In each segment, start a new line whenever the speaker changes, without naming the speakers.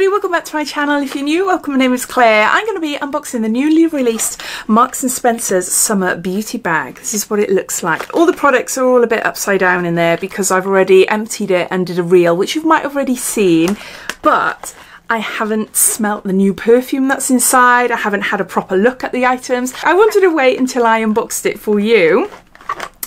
everybody, welcome back to my channel. If you're new, welcome. My name is Claire. I'm going to be unboxing the newly released Marks & Spencer's Summer Beauty Bag. This is what it looks like. All the products are all a bit upside down in there because I've already emptied it and did a reel, which you might have already seen, but I haven't smelt the new perfume that's inside. I haven't had a proper look at the items. I wanted to wait until I unboxed it for you.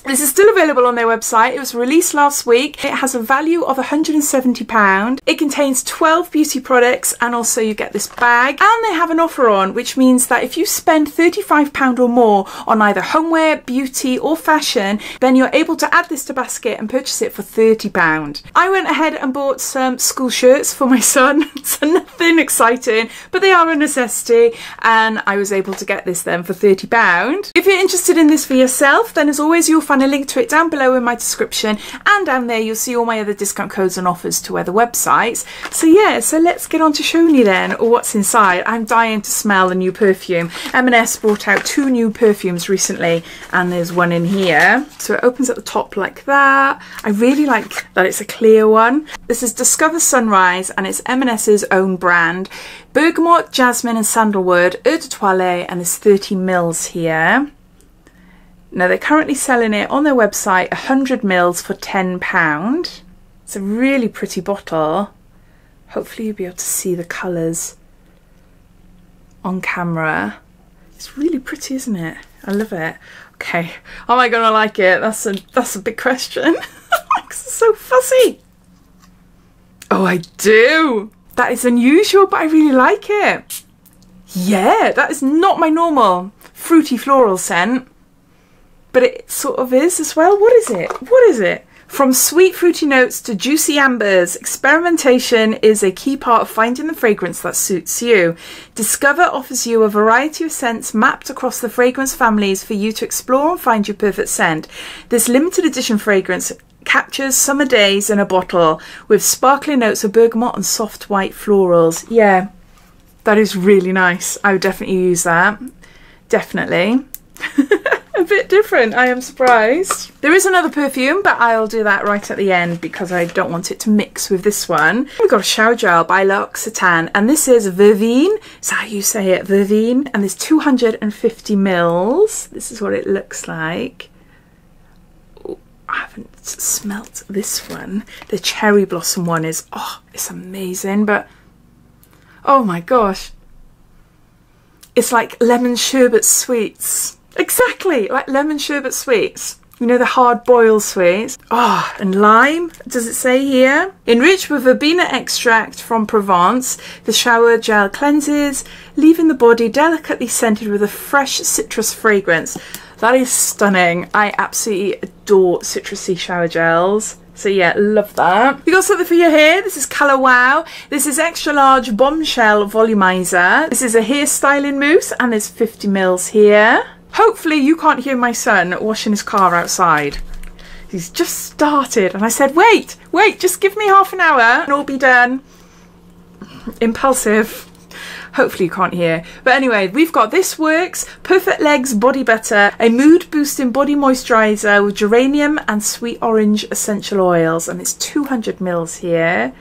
This is still available on their website. It was released last week. It has a value of £170. It contains 12 beauty products and also you get this bag. And they have an offer on, which means that if you spend £35 or more on either homeware, beauty or fashion, then you're able to add this to basket and purchase it for £30. I went ahead and bought some school shirts for my son. So nothing exciting, but they are a necessity. And I was able to get this then for £30. If you're interested in this for yourself, then as always, you'll find a link to it down below in my description, and down there you'll see all my other discount codes and offers to other websites. So yeah, so let's get on to showing you then what's inside. I'm dying to smell the new perfume. M&S brought out 2 new perfumes recently and there's one in here. So it opens at the top like that. I really like that it's a clear one. This is Discover Sunrise and it's M&S's own brand. Bergamot, jasmine and sandalwood, eau de toilette, and there's 30 mils here. Now they're currently selling it on their website 100 mils for £10. It's a really pretty bottle. Hopefully you'll be able to see the colours on camera. It's really pretty, isn't it? I love it. Okay, am I gonna like it? That's a big question. It's so fussy. Oh, I do. That is unusual, but I really like it. Yeah, that is not my normal fruity floral scent. But it sort of is as well. What is it? What is it? From sweet fruity notes to juicy ambers, experimentation is a key part of finding the fragrance that suits you. Discover offers you a variety of scents mapped across the fragrance families for you to explore and find your perfect scent. This limited edition fragrance captures summer days in a bottle with sparkling notes of bergamot and soft white florals. Yeah, that is really nice. I would definitely use that. Definitely. A bit different, I am surprised. There is another perfume, but I'll do that right at the end because I don't want it to mix with this one. We've got a shower gel by L'Occitane, and this is Verbena. Is that how you say it? Verbena. And there's 250 mils. This is what it looks like. Ooh, I haven't smelt this one. The cherry blossom one is, oh, it's amazing, but oh my gosh. It's like lemon sherbet sweets. Exactly, like lemon sherbet sweets. You know, the hard boiled sweets. Oh, and lime, does it say here? Enriched with verbena extract from Provence, the shower gel cleanses, leaving the body delicately scented with a fresh citrus fragrance. That is stunning. I absolutely adore citrusy shower gels. So yeah, love that. We got something for your hair. This is Colour Wow. This is extra large Bombshell Volumizer. This is a hairstyling mousse and there's 50 mils here. Hopefully you can't hear my son washing his car outside. He's just started and I said, wait, just give me half an hour and it'll be done. Impulsive. Hopefully you can't hear. But anyway, we've got This Works Perfect Legs Body Butter, a mood boosting body moisturiser with geranium and sweet orange essential oils, and it's 200 mils here.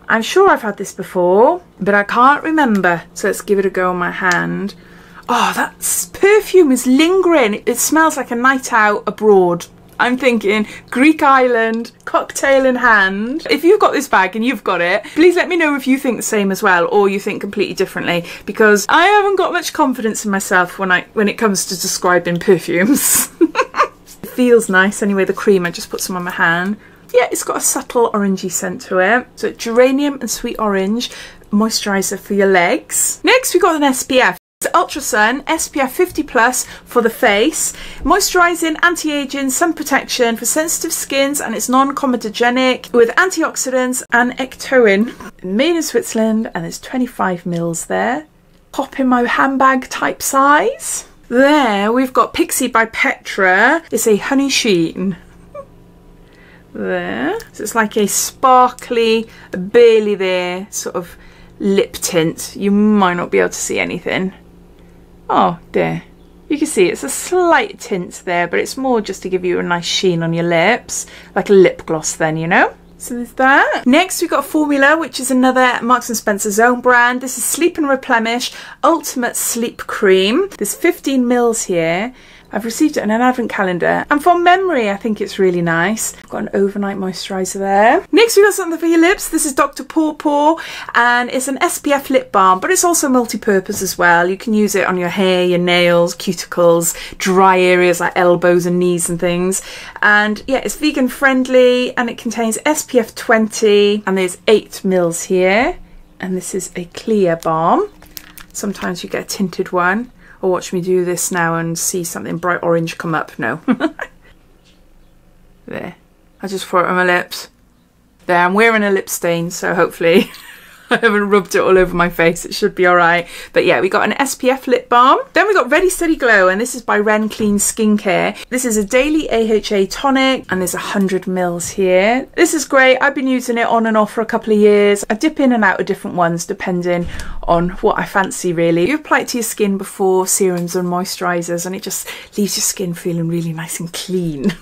I'm sure I've had this before, but I can't remember. So let's give it a go on my hand. Oh, that perfume is lingering. It smells like a night out abroad. I'm thinking Greek island, cocktail in hand. If you've got this bag and you've got it, please let me know if you think the same as well or you think completely differently, because I haven't got much confidence in myself when it comes to describing perfumes. It feels nice anyway, the cream. I just put some on my hand. Yeah, it's got a subtle orangey scent to it. So geranium and sweet orange moisturiser for your legs. Next we got an SPF. It's Ultra Sun SPF 50+ for the face, moisturising, anti-aging, sun protection for sensitive skins, and it's non-comedogenic with antioxidants and ectoin. Made in Switzerland, and there's 25 mils there. Pop in my handbag type size. There we've got Pixi by Petra. It's a honey sheen. There, so it's like a sparkly, barely there sort of lip tint. You might not be able to see anything. Oh, there. You can see it's a slight tint there, but it's more just to give you a nice sheen on your lips, like a lip gloss then, you know? So there's that. Next we've got Formula, which is another Marks & Spencer's own brand. This is Sleep and Replenish Ultimate Sleep Cream. There's 15 mils here. I've received it in an advent calendar, and from memory I think it's really nice. I've got an overnight moisturiser there. Next we've got something for your lips. This is Dr. Paw, and it's an SPF lip balm, but it's also multi-purpose as well. You can use it on your hair, your nails, cuticles, dry areas like elbows and knees and things. And yeah, it's vegan friendly, and it contains SPF 20, and there's 8 mils here. And this is a clear balm. Sometimes you get a tinted one. Or watch me do this now and see something bright orange come up. No. There. I just throw it on my lips. There, I'm wearing a lip stain, so hopefully I haven't rubbed it all over my face. It should be alright. But yeah, we got an SPF lip balm. Then we got Ready Steady Glow, and this is by Ren Clean Skincare. This is a daily AHA tonic, and there's 100 mils here. This is great. I've been using it on and off for a couple of years. I dip in and out of different ones depending on what I fancy, really. You apply it to your skin before serums and moisturisers, and it just leaves your skin feeling really nice and clean.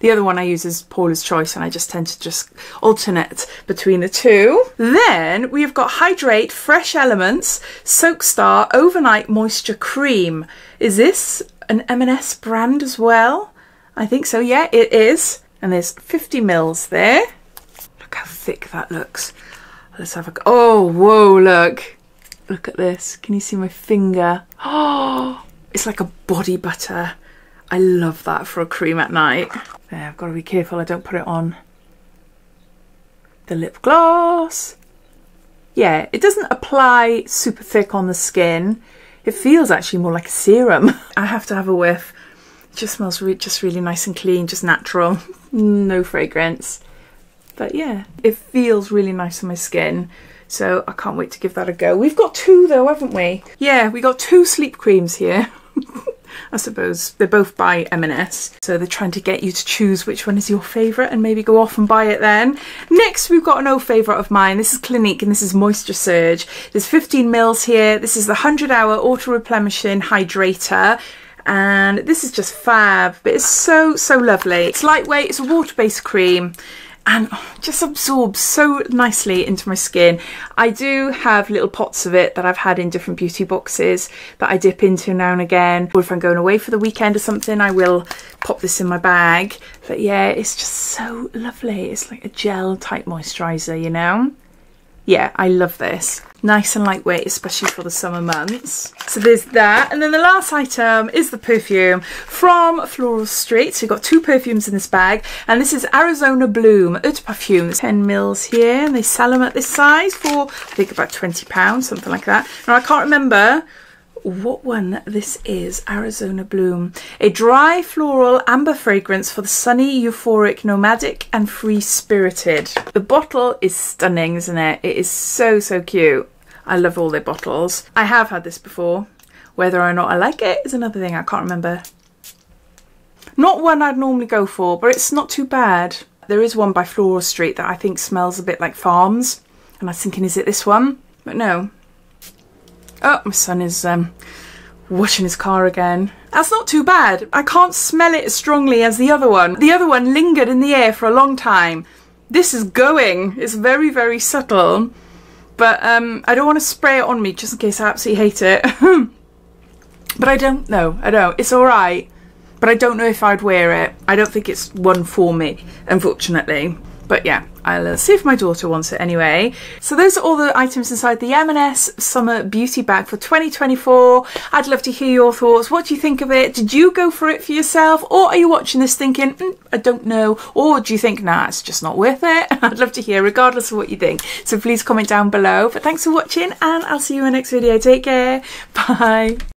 The other one I use is Paula's Choice, and I just tend to just alternate between the two. Then we've got Hydrate Fresh Elements Soak Star Overnight Moisture Cream. Is this an M&S brand as well? I think so, yeah, it is. And there's 50 mils there. Look how thick that looks. Let's have a go. Oh, whoa, look. Look at this. Can you see my finger? Oh, it's like a body butter. I love that for a cream at night. There, I've got to be careful I don't put it on the lip gloss. Yeah, it doesn't apply super thick on the skin. It feels actually more like a serum. I have to have a whiff. It just smells just really nice and clean, just natural. No fragrance. But yeah, it feels really nice on my skin. So I can't wait to give that a go. We've got 2 though, haven't we? Yeah, we got 2 sleep creams here. I suppose they're both by M&S, so they're trying to get you to choose which one is your favourite and maybe go off and buy it then. Next we've got an old favourite of mine. This is Clinique, and this is Moisture Surge. There's 15 mils here. This is the 100-hour Auto-Replenishing Hydrator, and this is just fab, but it's so lovely. It's lightweight, it's a water-based cream, and just absorbs so nicely into my skin. I do have little pots of it that I've had in different beauty boxes that I dip into now and again, or if I'm going away for the weekend or something, I will pop this in my bag. But yeah, it's just so lovely. It's like a gel type moisturiser, you know? Yeah, I love this. Nice and lightweight, especially for the summer months. So there's that. And then the last item is the perfume from Floral Street. So you've got 2 perfumes in this bag. And this is Arizona Bloom Eau de Parfum. There's 10 mils here. And they sell them at this size for, I think, about £20, something like that. Now, I can't remember what one this is. Arizona Bloom, a dry floral amber fragrance for the sunny, euphoric, nomadic and free-spirited. The bottle is stunning, isn't it? It is so cute. I love all their bottles. I have had this before. Whether or not I like it is another thing. I can't remember. Not one I'd normally go for, but it's not too bad. There is one by Floral Street that I think smells a bit like Farms, and I was thinking, is it this one? But no. Oh, my son is washing his car again. That's not too bad. I can't smell it as strongly as the other one. The other one lingered in the air for a long time. This is going. It's very subtle. But I don't want to spray it on me just in case I absolutely hate it. But I don't know. I don't. It's alright. But I don't know if I'd wear it. I don't think it's one for me, unfortunately. But yeah, I'll see if my daughter wants it anyway. So those are all the items inside the M&S Summer Beauty Bag for 2024. I'd love to hear your thoughts. What do you think of it? Did you go for it for yourself? Or are you watching this thinking, I don't know? Or do you think, nah, it's just not worth it? I'd love to hear, regardless of what you think. So please comment down below. But thanks for watching, and I'll see you in the next video. Take care. Bye.